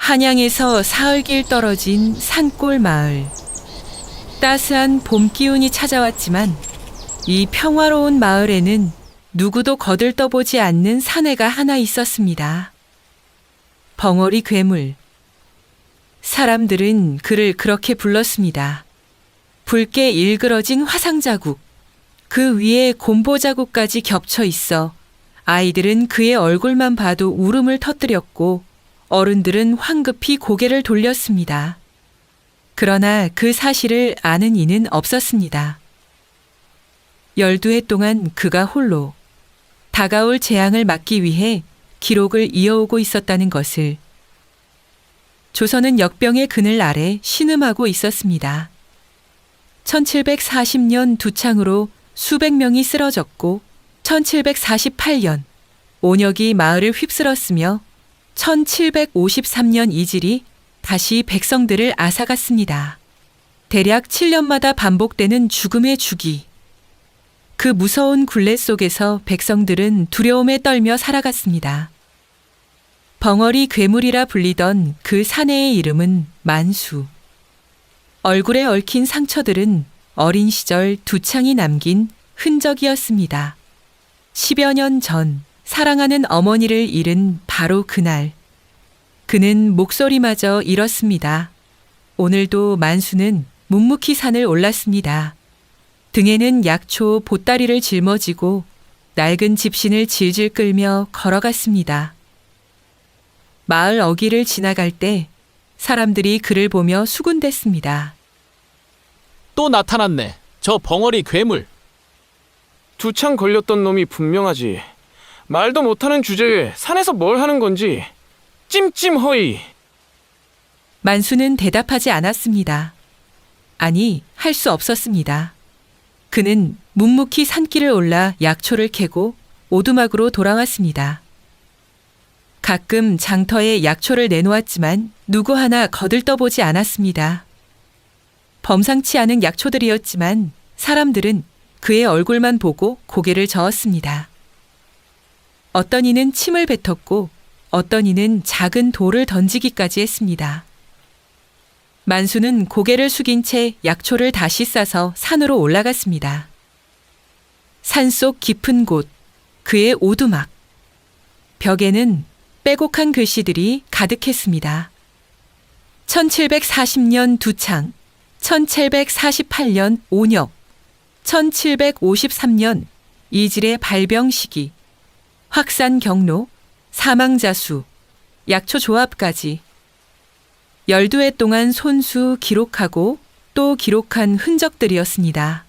한양에서 사흘길 떨어진 산골 마을. 따스한 봄 기운이 찾아왔지만 이 평화로운 마을에는 누구도 거들떠보지 않는 사내가 하나 있었습니다. 벙어리 괴물. 사람들은 그를 그렇게 불렀습니다. 붉게 일그러진 화상 자국, 그 위에 곰보 자국까지 겹쳐 있어 아이들은 그의 얼굴만 봐도 울음을 터뜨렸고 어른들은 황급히 고개를 돌렸습니다. 그러나 그 사실을 아는 이는 없었습니다. 12해 동안 그가 홀로 다가올 재앙을 막기 위해 기록을 이어오고 있었다는 것을. 조선은 역병의 그늘 아래 신음하고 있었습니다. 1740년 두창으로 수백 명이 쓰러졌고 1748년 온역이 마을을 휩쓸었으며 1753년 이질이 다시 백성들을 앗아갔습니다. 대략 7년마다 반복되는 죽음의 주기. 그 무서운 굴레 속에서 백성들은 두려움에 떨며 살아갔습니다. 벙어리 괴물이라 불리던 그 사내의 이름은 만수. 얼굴에 얽힌 상처들은 어린 시절 두창이 남긴 흔적이었습니다. 10여 년 전 사랑하는 어머니를 잃은 바로 그날, 그는 목소리마저 잃었습니다. 오늘도 만수는 묵묵히 산을 올랐습니다. 등에는 약초 보따리를 짊어지고 낡은 집신을 질질 끌며 걸어갔습니다. 마을 어귀를 지나갈 때 사람들이 그를 보며 수군댔습니다. 또 나타났네. 저 벙어리 괴물. 두창 걸렸던 놈이 분명하지. 말도 못하는 주제에 산에서 뭘 하는 건지 찜찜허이. 만수는 대답하지 않았습니다. 아니, 할 수 없었습니다. 그는 묵묵히 산길을 올라 약초를 캐고 오두막으로 돌아왔습니다. 가끔 장터에 약초를 내놓았지만 누구 하나 거들떠보지 않았습니다. 범상치 않은 약초들이었지만 사람들은 그의 얼굴만 보고 고개를 저었습니다. 어떤 이는 침을 뱉었고 어떤 이는 작은 돌을 던지기까지 했습니다. 만수는 고개를 숙인 채 약초를 다시 싸서 산으로 올라갔습니다. 산속 깊은 곳, 그의 오두막. 벽에는 빼곡한 글씨들이 가득했습니다. 1740년 두창, 1748년 온역, 1753년 이질의 발병 시기, 확산 경로, 사망자 수, 약초 조합까지 12해 동안 손수 기록하고 또 기록한 흔적들이었습니다.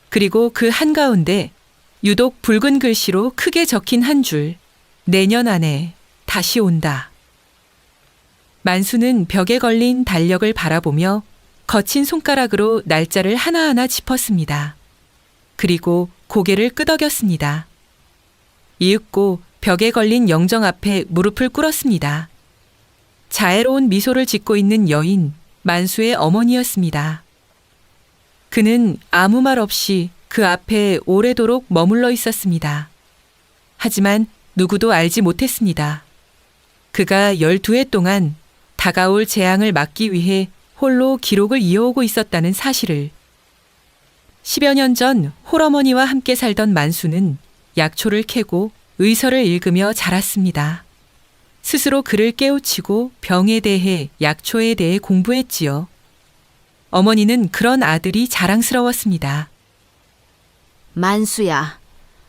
그리고 그 한가운데 유독 붉은 글씨로 크게 적힌 한 줄, 내년 안에 다시 온다. 만수는 벽에 걸린 달력을 바라보며 거친 손가락으로 날짜를 하나하나 짚었습니다. 그리고 고개를 끄덕였습니다. 이윽고 벽에 걸린 영정 앞에 무릎을 꿇었습니다. 자애로운 미소를 짓고 있는 여인, 만수의 어머니였습니다. 그는 아무 말 없이 그 앞에 오래도록 머물러 있었습니다. 하지만 누구도 알지 못했습니다. 그가 12해 동안 다가올 재앙을 막기 위해 홀로 기록을 이어오고 있었다는 사실을. 10여 년 전 홀어머니와 함께 살던 만수는 약초를 캐고 의서를 읽으며 자랐습니다. 스스로 그를 깨우치고 병에 대해 약초에 대해 공부했지요. 어머니는 그런 아들이 자랑스러웠습니다. 만수야,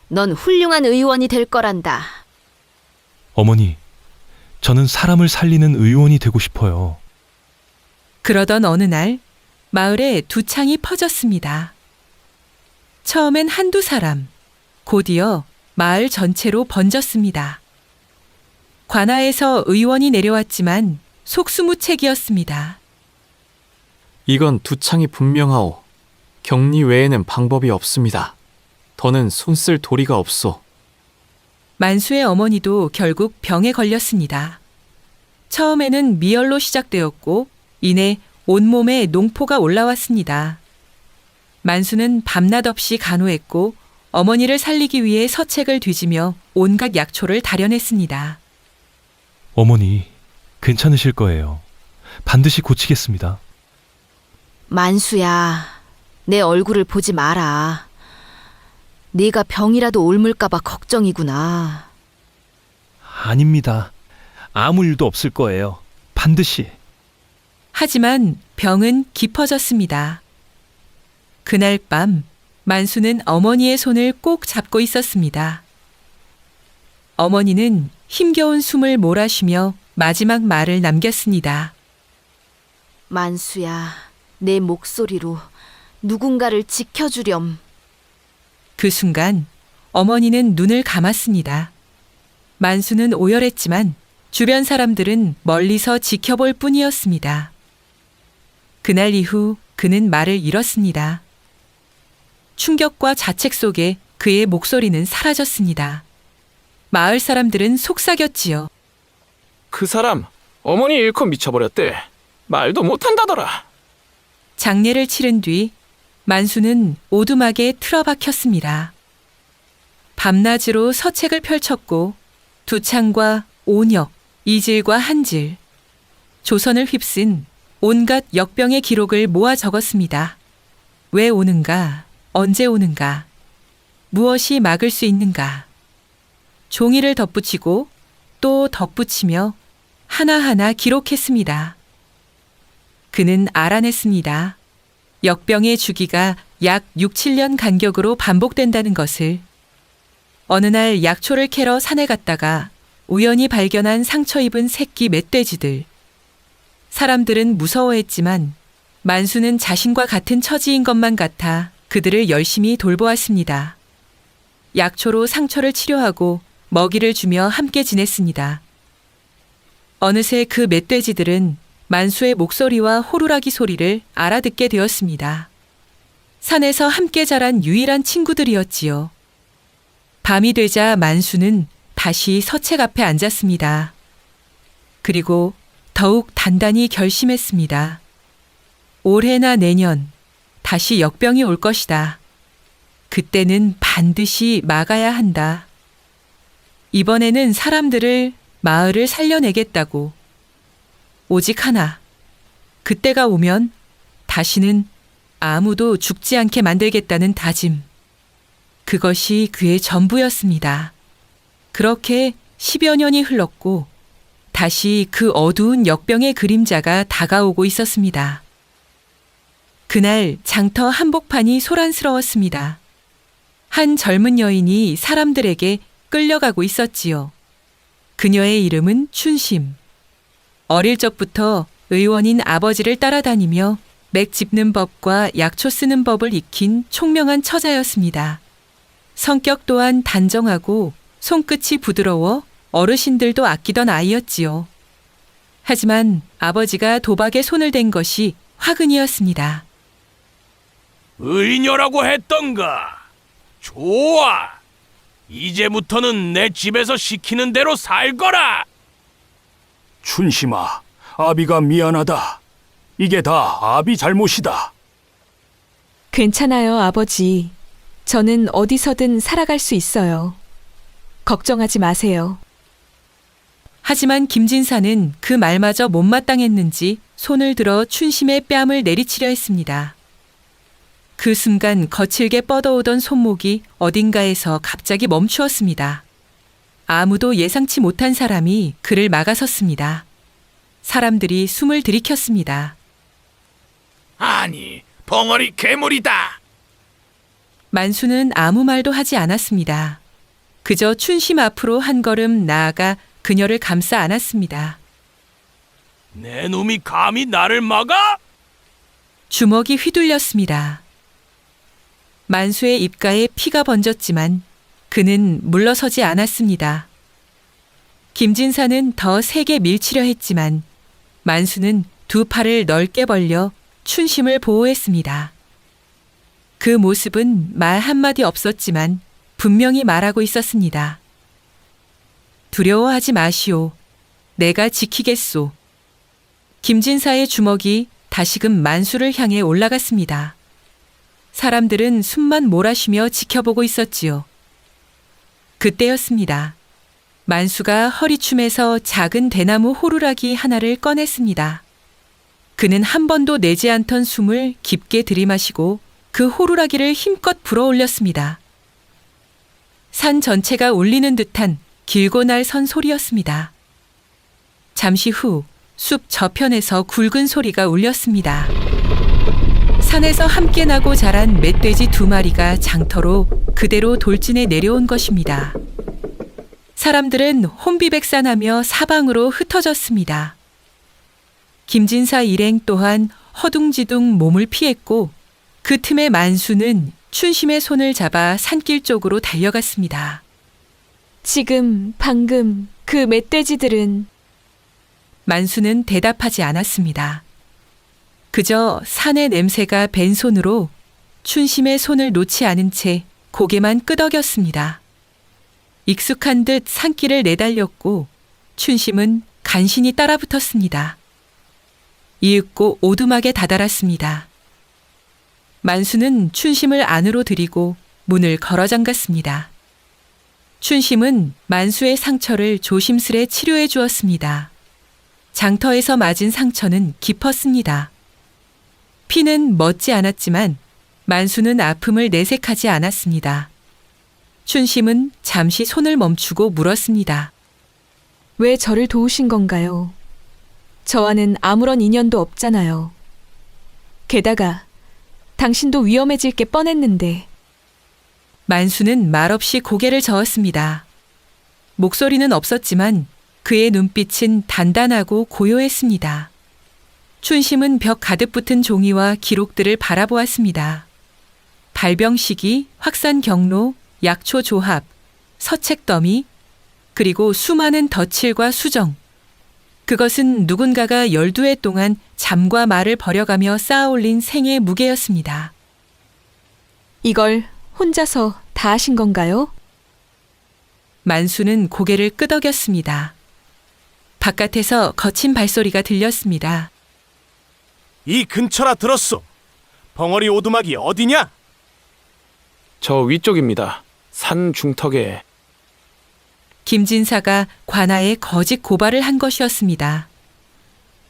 넌 훌륭한 의원이 될 거란다. 어머니, 저는 사람을 살리는 의원이 되고 싶어요. 그러던 어느 날 마을에 두창이 퍼졌습니다. 처음엔 한두 사람, 곧이어 마을 전체로 번졌습니다. 관아에서 의원이 내려왔지만 속수무책이었습니다. 이건 두창이 분명하오. 격리 외에는 방법이 없습니다. 더는 손쓸 도리가 없소. 만수의 어머니도 결국 병에 걸렸습니다. 처음에는 미열로 시작되었고 이내 온몸에 농포가 올라왔습니다. 만수는 밤낮 없이 간호했고 어머니를 살리기 위해 서책을 뒤지며 온갖 약초를 다려냈습니다. 어머니, 괜찮으실 거예요. 반드시 고치겠습니다. 만수야, 내 얼굴을 보지 마라. 네가 병이라도 옮을까봐 걱정이구나. 아닙니다. 아무 일도 없을 거예요. 반드시. 하지만 병은 깊어졌습니다. 그날 밤 만수는 어머니의 손을 꼭 잡고 있었습니다. 어머니는 힘겨운 숨을 몰아쉬며 마지막 말을 남겼습니다. 만수야, 내 목소리로 누군가를 지켜주렴. 그 순간 어머니는 눈을 감았습니다. 만수는 오열했지만 주변 사람들은 멀리서 지켜볼 뿐이었습니다. 그날 이후 그는 말을 잃었습니다. 충격과 자책 속에 그의 목소리는 사라졌습니다. 마을 사람들은 속삭였지요. 그 사람 어머니 잃고 미쳐버렸대. 말도 못한다더라. 장례를 치른 뒤 만수는 오두막에 틀어박혔습니다. 밤낮으로 서책을 펼쳤고 두창과 온역, 이질과 한질, 조선을 휩쓴 온갖 역병의 기록을 모아 적었습니다. 왜 오는가, 언제 오는가, 무엇이 막을 수 있는가. 종이를 덧붙이고 또 덧붙이며 하나하나 기록했습니다. 그는 알아냈습니다. 역병의 주기가 약 6, 7년 간격으로 반복된다는 것을. 어느 날 약초를 캐러 산에 갔다가 우연히 발견한 상처 입은 새끼 멧돼지들. 사람들은 무서워했지만 만수는 자신과 같은 처지인 것만 같아 그들을 열심히 돌보았습니다. 약초로 상처를 치료하고 먹이를 주며 함께 지냈습니다. 어느새 그 멧돼지들은 만수의 목소리와 호루라기 소리를 알아듣게 되었습니다. 산에서 함께 자란 유일한 친구들이었지요. 밤이 되자 만수는 다시 서책 앞에 앉았습니다. 그리고 더욱 단단히 결심했습니다. 올해나 내년 다시 역병이 올 것이다. 그때는 반드시 막아야 한다. 이번에는 사람들을, 마을을 살려내겠다고. 오직 하나, 그때가 오면 다시는 아무도 죽지 않게 만들겠다는 다짐. 그것이 그의 전부였습니다. 그렇게 10여 년이 흘렀고 다시 그 어두운 역병의 그림자가 다가오고 있었습니다. 그날 장터 한복판이 소란스러웠습니다. 한 젊은 여인이 사람들에게 끌려가고 있었지요. 그녀의 이름은 춘심. 어릴 적부터 의원인 아버지를 따라다니며 맥 짚는 법과 약초 쓰는 법을 익힌 총명한 처자였습니다. 성격 또한 단정하고 손끝이 부드러워 어르신들도 아끼던 아이였지요. 하지만 아버지가 도박에 손을 댄 것이 화근이었습니다. 의녀라고 했던가? 좋아. 이제부터는 내 집에서 시키는 대로 살거라. 춘심아, 아비가 미안하다. 이게 다 아비 잘못이다. 괜찮아요, 아버지. 저는 어디서든 살아갈 수 있어요. 걱정하지 마세요. 하지만 김진사는 그 말마저 못마땅했는지 손을 들어 춘심의 뺨을 내리치려 했습니다. 그 순간 거칠게 뻗어오던 손목이 어딘가에서 갑자기 멈추었습니다. 아무도 예상치 못한 사람이 그를 막아섰습니다. 사람들이 숨을 들이켰습니다. 아니, 벙어리 괴물이다. 만수는 아무 말도 하지 않았습니다. 그저 춘심 앞으로 한 걸음 나아가 그녀를 감싸 안았습니다. 내 놈이 감히 나를 막아? 주먹이 휘둘렸습니다. 만수의 입가에 피가 번졌지만 그는 물러서지 않았습니다. 김진사는 더 세게 밀치려 했지만 만수는 두 팔을 넓게 벌려 춘심을 보호했습니다. 그 모습은 말 한마디 없었지만 분명히 말하고 있었습니다. 두려워하지 마시오. 내가 지키겠소. 김진사의 주먹이 다시금 만수를 향해 올라갔습니다. 사람들은 숨만 몰아쉬며 지켜보고 있었지요. 그때였습니다. 만수가 허리춤에서 작은 대나무 호루라기 하나를 꺼냈습니다. 그는 한 번도 내지 않던 숨을 깊게 들이마시고 그 호루라기를 힘껏 불어 올렸습니다. 산 전체가 울리는 듯한 길고 날선 소리였습니다. 잠시 후 숲 저편에서 굵은 소리가 울렸습니다. 산에서 함께 나고 자란 멧돼지 2마리가 장터로 그대로 돌진해 내려온 것입니다. 사람들은 혼비백산하며 사방으로 흩어졌습니다. 김진사 일행 또한 허둥지둥 몸을 피했고 그 틈에 만수는 춘심의 손을 잡아 산길 쪽으로 달려갔습니다. 지금 방금 그 멧돼지들은 만수는 대답하지 않았습니다. 그저 산의 냄새가 밴 손으로 춘심의 손을 놓지 않은 채 고개만 끄덕였습니다. 익숙한 듯 산길을 내달렸고 춘심은 간신히 따라붙었습니다. 이윽고 오두막에 다다랐습니다. 만수는 춘심을 안으로 들이고 문을 걸어 잠갔습니다. 춘심은 만수의 상처를 조심스레 치료해 주었습니다. 장터에서 맞은 상처는 깊었습니다. 피는 멎지 않았지만 만수는 아픔을 내색하지 않았습니다. 춘심은 잠시 손을 멈추고 물었습니다. 왜 저를 도우신 건가요? 저와는 아무런 인연도 없잖아요. 게다가 당신도 위험해질 게 뻔했는데. 만수는 말없이 고개를 저었습니다. 목소리는 없었지만 그의 눈빛은 단단하고 고요했습니다. 춘심은 벽 가득 붙은 종이와 기록들을 바라보았습니다. 발병 시기, 확산 경로, 약초 조합, 서책 더미, 그리고 수많은 덧칠과 수정. 그것은 누군가가 12해 동안 잠과 말을 버려가며 쌓아올린 생의 무게였습니다. 이걸 혼자서 다 하신 건가요? 만수는 고개를 끄덕였습니다. 바깥에서 거친 발소리가 들렸습니다. 이 근처라 들었소. 벙어리 오두막이 어디냐? 저 위쪽입니다. 산 중턱에. 김진사가 관아에 거짓 고발을 한 것이었습니다.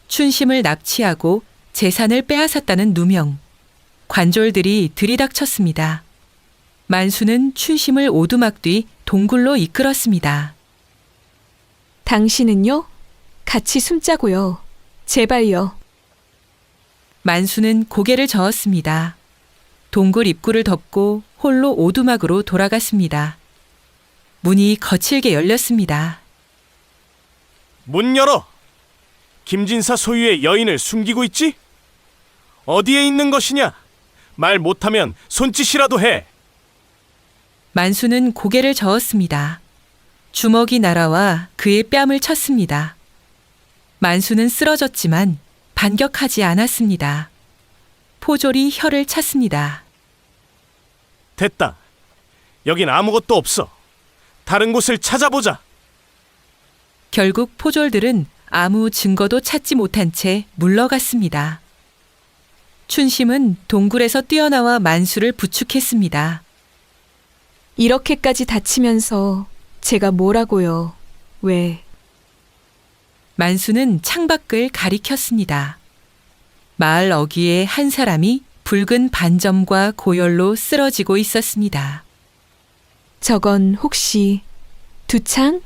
춘심을 납치하고 재산을 빼앗았다는 누명. 관졸들이 들이닥쳤습니다. 만수는 춘심을 오두막 뒤 동굴로 이끌었습니다. 당신은요? 같이 숨자고요. 제발요. 만수는 고개를 저었습니다. 동굴 입구를 덮고 홀로 오두막으로 돌아갔습니다. 문이 거칠게 열렸습니다. 문 열어. 김진사 소유의 여인을 숨기고 있지? 어디에 있는 것이냐? 말 못하면 손짓이라도 해. 만수는 고개를 저었습니다. 주먹이 날아와 그의 뺨을 쳤습니다. 만수는 쓰러졌지만 반격하지 않았습니다. 포졸이 혀를 찼습니다. 됐다. 여긴 아무것도 없어. 다른 곳을 찾아보자. 결국 포졸들은 아무 증거도 찾지 못한 채 물러갔습니다. 춘심은 동굴에서 뛰어나와 만수를 부축했습니다. 이렇게까지 다치면서 제가 뭐라고요? 왜? 만수는 창밖을 가리켰습니다. 마을 어귀에 한 사람이 붉은 반점과 고열로 쓰러지고 있었습니다. 저건 혹시 두창?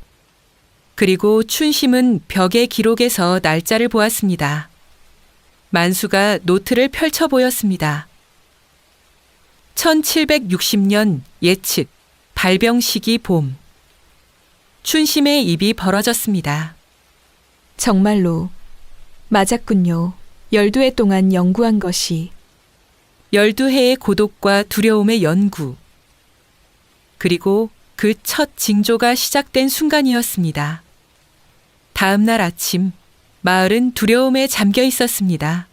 그리고 춘심은 벽의 기록에서 날짜를 보았습니다. 만수가 노트를 펼쳐 보였습니다. 1760년 예측, 발병 시기 봄. 춘심의 입이 벌어졌습니다. 정말로 맞았군요. 12해 동안 연구한 것이. 12해의 고독과 두려움의 연구. 그리고 그 첫 징조가 시작된 순간이었습니다. 다음 날 아침, 마을은 두려움에 잠겨 있었습니다.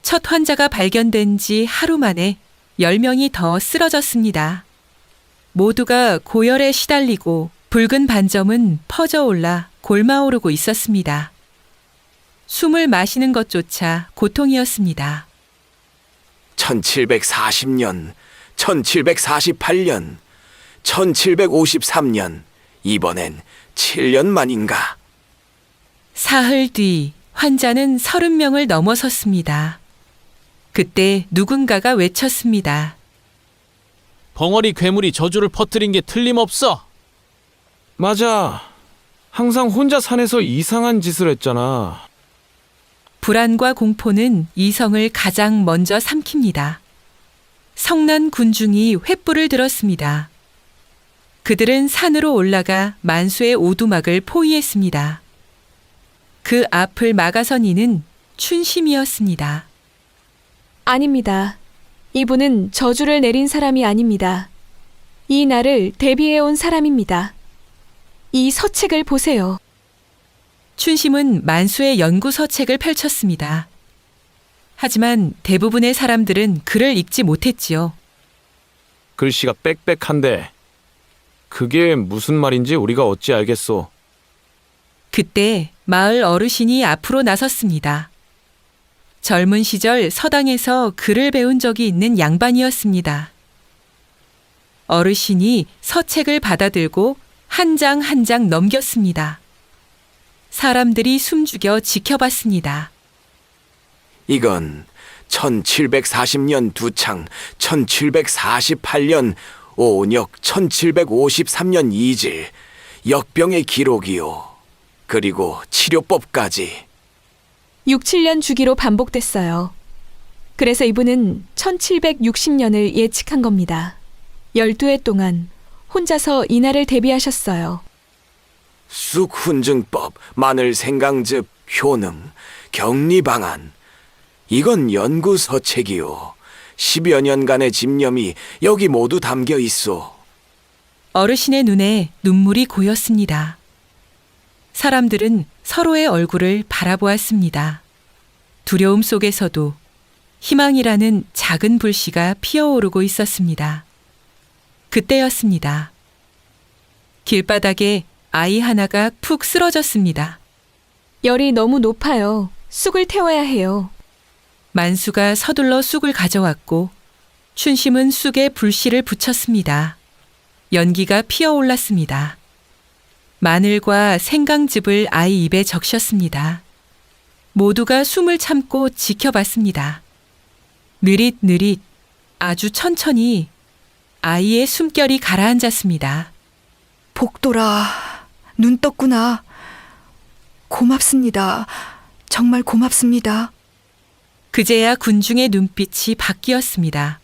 첫 환자가 발견된 지 하루 만에 10명이 더 쓰러졌습니다. 모두가 고열에 시달리고 붉은 반점은 퍼져올라 골마오르고 있었습니다. 숨을 마시는 것조차 고통이었습니다. 1740년, 1748년, 1753년, 이번엔 7년 만인가? 사흘 뒤 환자는 30명을 넘어섰습니다. 그때 누군가가 외쳤습니다. 벙어리 괴물이 저주를 퍼뜨린 게 틀림없어. 맞아. 항상 혼자 산에서 이상한 짓을 했잖아. 불안과 공포는 이성을 가장 먼저 삼킵니다. 성난 군중이 횃불을 들었습니다. 그들은 산으로 올라가 만수의 오두막을 포위했습니다. 그 앞을 막아선 이는 춘심이었습니다. 아닙니다. 이분은 저주를 내린 사람이 아닙니다. 이 날을 대비해온 사람입니다. 이 서책을 보세요. 춘심은 만수의 연구서책을 펼쳤습니다. 하지만 대부분의 사람들은 글을 읽지 못했지요. 글씨가 빽빽한데 그게 무슨 말인지 우리가 어찌 알겠소? 그때 마을 어르신이 앞으로 나섰습니다. 젊은 시절 서당에서 글을 배운 적이 있는 양반이었습니다. 어르신이 서책을 받아들고 한 장 한 장 넘겼습니다. 사람들이 숨죽여 지켜봤습니다. 이건 1740년 두창, 1748년 오녁, 1753년 이질, 역병의 기록이요. 그리고 치료법까지. 6, 7년 주기로 반복됐어요. 그래서 이분은 1760년을 예측한 겁니다. 12해 동안 혼자서 이날을 대비하셨어요. 쑥훈증법, 마늘생강즙, 효능, 격리방안. 이건 연구서책이요. 10여 년간의 집념이 여기 모두 담겨 있어. 어르신의 눈에 눈물이 고였습니다. 사람들은 서로의 얼굴을 바라보았습니다. 두려움 속에서도 희망이라는 작은 불씨가 피어오르고 있었습니다. 그때였습니다. 길바닥에 아이 하나가 푹 쓰러졌습니다. 열이 너무 높아요. 쑥을 태워야 해요. 만수가 서둘러 쑥을 가져왔고 춘심은 쑥에 불씨를 붙였습니다. 연기가 피어올랐습니다. 마늘과 생강즙을 아이 입에 적셨습니다. 모두가 숨을 참고 지켜봤습니다. 느릿느릿 아주 천천히 아이의 숨결이 가라앉았습니다. 복돌아, 눈 떴구나. 고맙습니다. 정말 고맙습니다. 그제야 군중의 눈빛이 바뀌었습니다.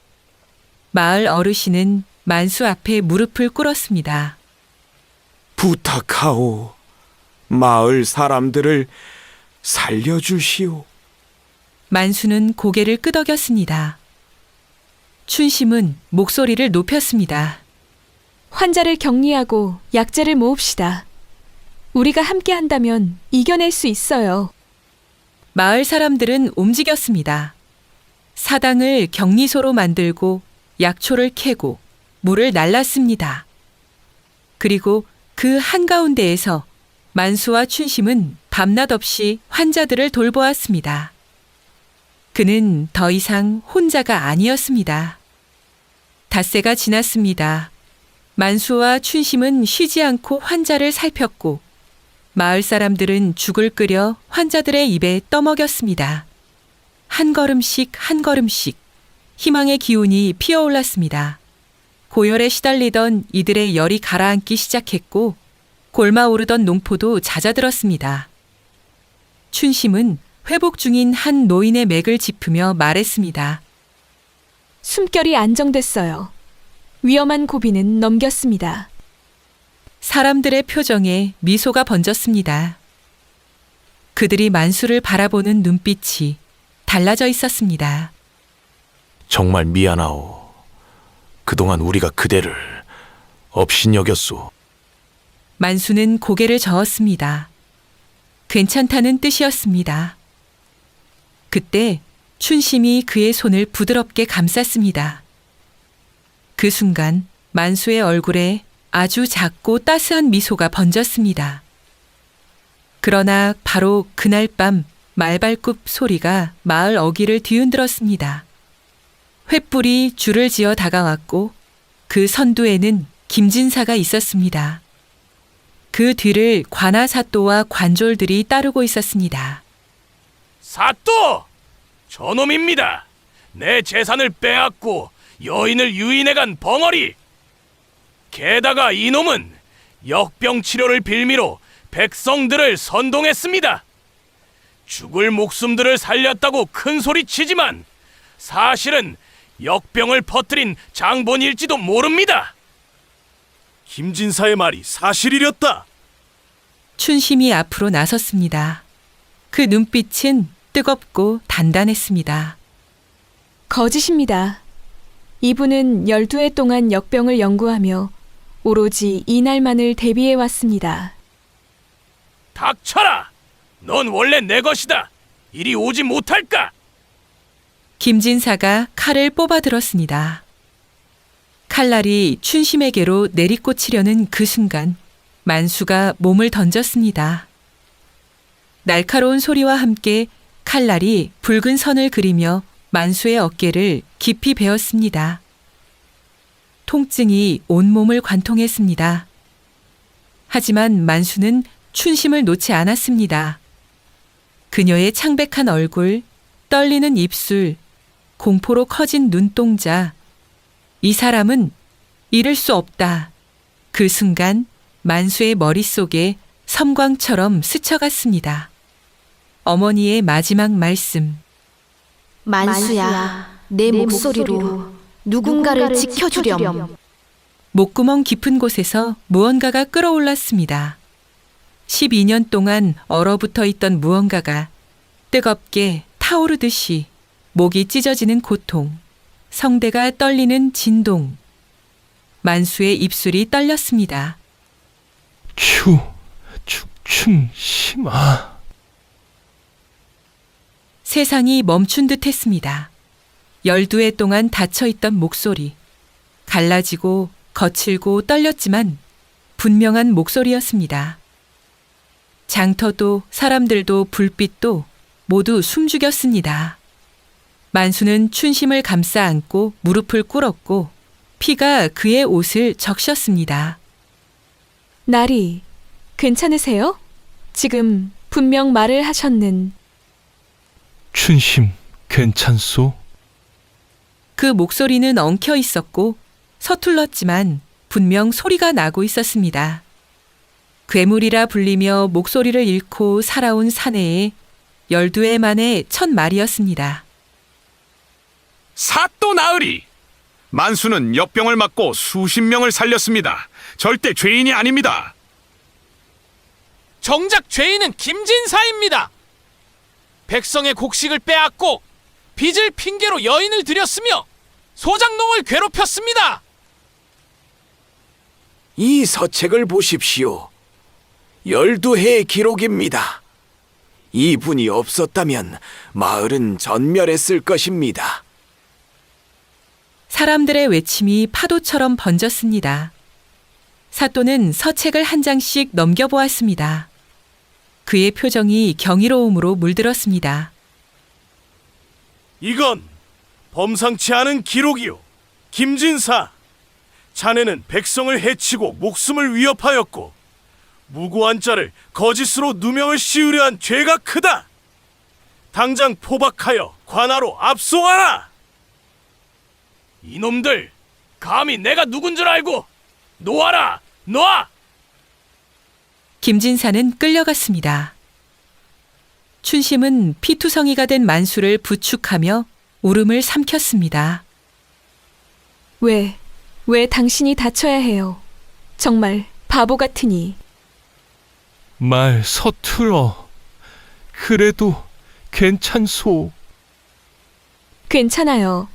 마을 어르신은 만수 앞에 무릎을 꿇었습니다. 부탁하오. 마을 사람들을 살려주시오. 만수는 고개를 끄덕였습니다. 춘심은 목소리를 높였습니다. 환자를 격리하고 약재를 모읍시다. 우리가 함께 한다면 이겨낼 수 있어요. 마을 사람들은 움직였습니다. 사당을 격리소로 만들고 약초를 캐고 물을 날랐습니다. 그리고 그 한가운데에서 만수와 춘심은 밤낮 없이 환자들을 돌보았습니다. 그는 더 이상 혼자가 아니었습니다. 닷새가 지났습니다. 만수와 춘심은 쉬지 않고 환자를 살폈고 마을 사람들은 죽을 끓여 환자들의 입에 떠먹였습니다. 한 걸음씩 한 걸음씩 희망의 기운이 피어올랐습니다. 고열에 시달리던 이들의 열이 가라앉기 시작했고 골마오르던 농포도 잦아들었습니다. 춘심은 회복 중인 한 노인의 맥을 짚으며 말했습니다. 숨결이 안정됐어요. 위험한 고비는 넘겼습니다. 사람들의 표정에 미소가 번졌습니다. 그들이 만수를 바라보는 눈빛이 달라져 있었습니다. 정말 미안하오. 그동안 우리가 그대를 업신여겼소. 만수는 고개를 저었습니다. 괜찮다는 뜻이었습니다. 그때 춘심이 그의 손을 부드럽게 감쌌습니다. 그 순간 만수의 얼굴에 아주 작고 따스한 미소가 번졌습니다. 그러나 바로 그날 밤 말발굽 소리가 마을 어귀를 뒤흔들었습니다. 횃불이 줄을 지어 다가왔고 그 선두에는 김진사가 있었습니다. 그 뒤를 관아사또와 관졸들이 따르고 있었습니다. 사또! 저놈입니다. 내 재산을 빼앗고 여인을 유인해간 벙어리. 게다가 이놈은 역병 치료를 빌미로 백성들을 선동했습니다. 죽을 목숨들을 살렸다고 큰 소리 치지만 사실은 역병을 퍼뜨린 장본일지도 모릅니다. 김진사의 말이 사실이렸다. 춘심이 앞으로 나섰습니다. 그 눈빛은 뜨겁고 단단했습니다. 거짓입니다. 이분은 12해 동안 역병을 연구하며 오로지 이날만을 대비해 왔습니다. 닥쳐라! 넌 원래 내 것이다. 이리 오지 못할까? 김진사가 칼을 뽑아들었습니다. 칼날이 춘심에게로 내리꽂히려는 그 순간 만수가 몸을 던졌습니다. 날카로운 소리와 함께 칼날이 붉은 선을 그리며 만수의 어깨를 깊이 베었습니다. 통증이 온몸을 관통했습니다. 하지만 만수는 춘심을 놓지 않았습니다. 그녀의 창백한 얼굴, 떨리는 입술, 공포로 커진 눈동자. 이 사람은 잃을 수 없다. 그 순간 만수의 머릿속에 섬광처럼 스쳐갔습니다. 어머니의 마지막 말씀. 만수야, 내 목소리로 누군가를 지켜주렴. 목구멍 깊은 곳에서 무언가가 끓어올랐습니다. 12년 동안 얼어붙어 있던 무언가가 뜨겁게 타오르듯이 목이 찢어지는 고통, 성대가 떨리는 진동. 만수의 입술이 떨렸습니다. 춘심아. 세상이 멈춘 듯 했습니다. 12해 동안 닫혀있던 목소리. 갈라지고 거칠고 떨렸지만 분명한 목소리였습니다. 장터도 사람들도 불빛도 모두 숨죽였습니다. 만수는 춘심을 감싸 안고 무릎을 꿇었고 피가 그의 옷을 적셨습니다. 나리, 괜찮으세요? 지금 분명 말을 하셨는. 춘심, 괜찮소? 그 목소리는 엉켜 있었고 서툴렀지만 분명 소리가 나고 있었습니다. 괴물이라 불리며 목소리를 잃고 살아온 사내의 12해 만에 첫 말이었습니다. 사또 나으리! 만수는 역병을 맞고 수십 명을 살렸습니다. 절대 죄인이 아닙니다. 정작 죄인은 김진사입니다. 백성의 곡식을 빼앗고 빚을 핑계로 여인을 들였으며 소장농을 괴롭혔습니다. 이 서책을 보십시오. 12해의 기록입니다. 이분이 없었다면 마을은 전멸했을 것입니다. 사람들의 외침이 파도처럼 번졌습니다. 사또는 서책을 한 장씩 넘겨보았습니다. 그의 표정이 경이로움으로 물들었습니다. 이건 범상치 않은 기록이요. 김진사, 자네는 백성을 해치고 목숨을 위협하였고 무고한 자를 거짓으로 누명을 씌우려 한 죄가 크다. 당장 포박하여 관하로 압송하라. 이놈들, 감히 내가 누군 줄 알고 놓아라, 놓아! 김진사는 끌려갔습니다. 춘심은 피투성이가 된 만수를 부축하며 울음을 삼켰습니다. 왜 당신이 다쳐야 해요? 정말 바보 같으니. 말 서툴어. 그래도 괜찮소. 괜찮아요.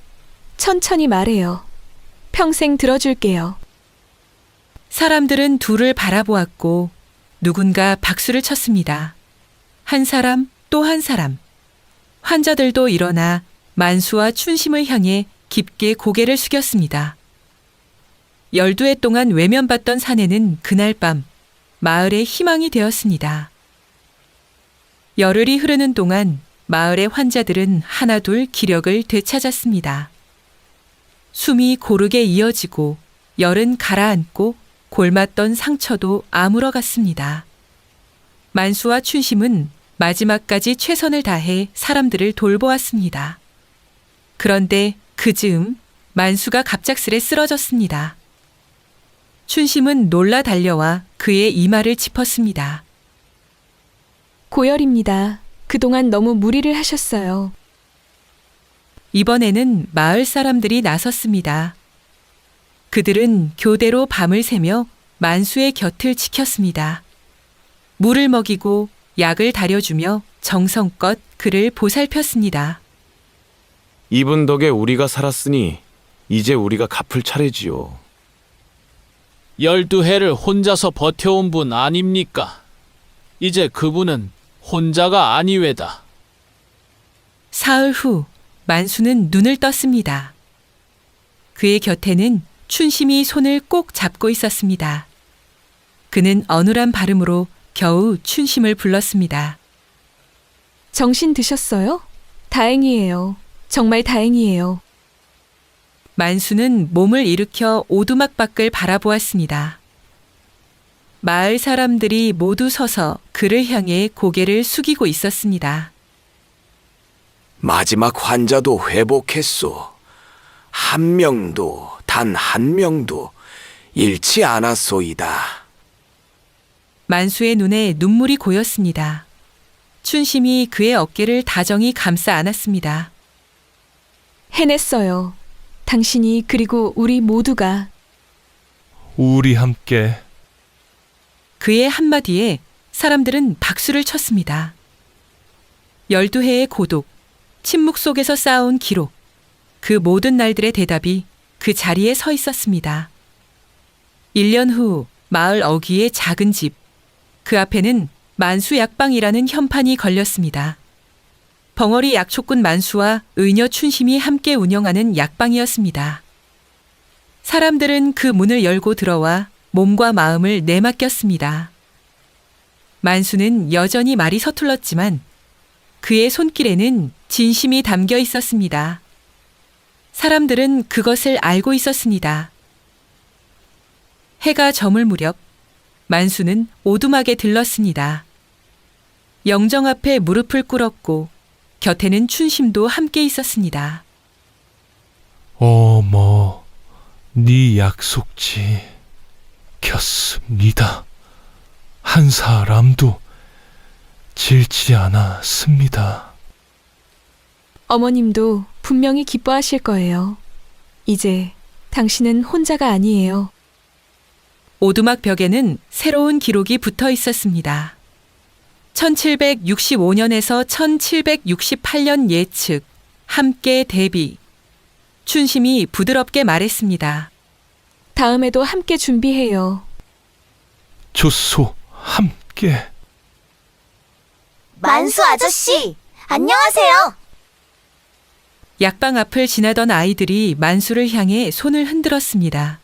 천천히 말해요. 평생 들어줄게요. 사람들은 둘을 바라보았고 누군가 박수를 쳤습니다. 한 사람 또 한 사람. 환자들도 일어나 만수와 춘심을 향해 깊게 고개를 숙였습니다. 12해 동안 외면받던 사내는 그날 밤 마을의 희망이 되었습니다. 열흘이 흐르는 동안 마을의 환자들은 하나둘 기력을 되찾았습니다. 숨이 고르게 이어지고 열은 가라앉고 골맞던 상처도 아물어갔습니다. 만수와 춘심은 마지막까지 최선을 다해 사람들을 돌보았습니다. 그런데 그 즈음 만수가 갑작스레 쓰러졌습니다. 춘심은 놀라 달려와 그의 이마를 짚었습니다. 고열입니다. 그동안 너무 무리를 하셨어요. 이번에는 마을 사람들이 나섰습니다. 그들은 교대로 밤을 새며 만수의 곁을 지켰습니다. 물을 먹이고 약을 다려주며 정성껏 그를 보살폈습니다. 이분 덕에 우리가 살았으니 이제 우리가 갚을 차례지요. 12해를 혼자서 버텨온 분 아닙니까? 이제 그분은 혼자가 아니외다. 사흘 후 만수는 눈을 떴습니다. 그의 곁에는 춘심이 손을 꼭 잡고 있었습니다. 그는 어눌한 발음으로 겨우 춘심을 불렀습니다. 정신 드셨어요? 다행이에요. 정말 다행이에요. 만수는 몸을 일으켜 오두막 밖을 바라보았습니다. 마을 사람들이 모두 서서 그를 향해 고개를 숙이고 있었습니다. 마지막 환자도 회복했소. 한 명도, 단 한 명도 잃지 않았소이다. 만수의 눈에 눈물이 고였습니다. 춘심이 그의 어깨를 다정히 감싸 안았습니다. 해냈어요. 당신이 그리고 우리 모두가. 우리 함께 그의 한마디에 사람들은 박수를 쳤습니다. 12해의 고독, 침묵 속에서 쌓아온 기록, 그 모든 날들의 대답이 그 자리에 서 있었습니다. 1년 후 마을 어귀의 작은 집, 그 앞에는 만수 약방이라는 현판이 걸렸습니다. 벙어리 약초꾼 만수와 의녀 춘심이 함께 운영하는 약방이었습니다. 사람들은 그 문을 열고 들어와 몸과 마음을 내맡겼습니다. 만수는 여전히 말이 서툴렀지만 그의 손길에는 진심이 담겨 있었습니다. 사람들은 그것을 알고 있었습니다. 해가 저물 무렵 만수는 오두막에 들렀습니다. 영정 앞에 무릎을 꿇었고 곁에는 춘심도 함께 있었습니다. 어머, 네 약속지 켰습니다. 한 사람도 질지 않았습니다. 어머님도 분명히 기뻐하실 거예요. 이제 당신은 혼자가 아니에요. 오두막 벽에는 새로운 기록이 붙어 있었습니다. 1765년에서 1768년 예측, 함께 대비. 춘심이 부드럽게 말했습니다. 다음에도 함께 준비해요. 좋소, 함께. 만수 아저씨, 안녕하세요. 약방 앞을 지나던 아이들이 만수를 향해 손을 흔들었습니다.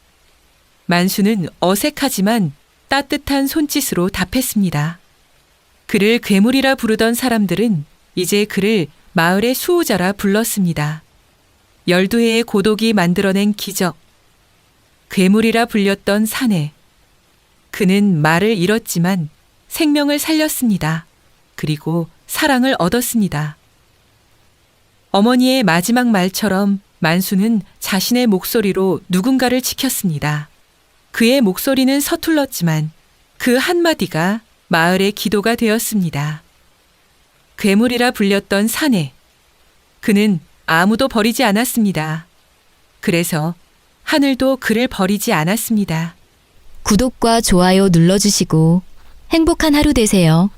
만수는 어색하지만 따뜻한 손짓으로 답했습니다. 그를 괴물이라 부르던 사람들은 이제 그를 마을의 수호자라 불렀습니다. 12해의 고독이 만들어낸 기적. 괴물이라 불렸던 사내. 그는 말을 잃었지만 생명을 살렸습니다. 그리고 사랑을 얻었습니다. 어머니의 마지막 말처럼 만수는 자신의 목소리로 누군가를 지켰습니다. 그의 목소리는 서툴렀지만 그 한마디가 마을의 기도가 되었습니다. 괴물이라 불렸던 사내. 그는 아무도 버리지 않았습니다. 그래서 하늘도 그를 버리지 않았습니다. 구독과 좋아요 눌러주시고 행복한 하루 되세요.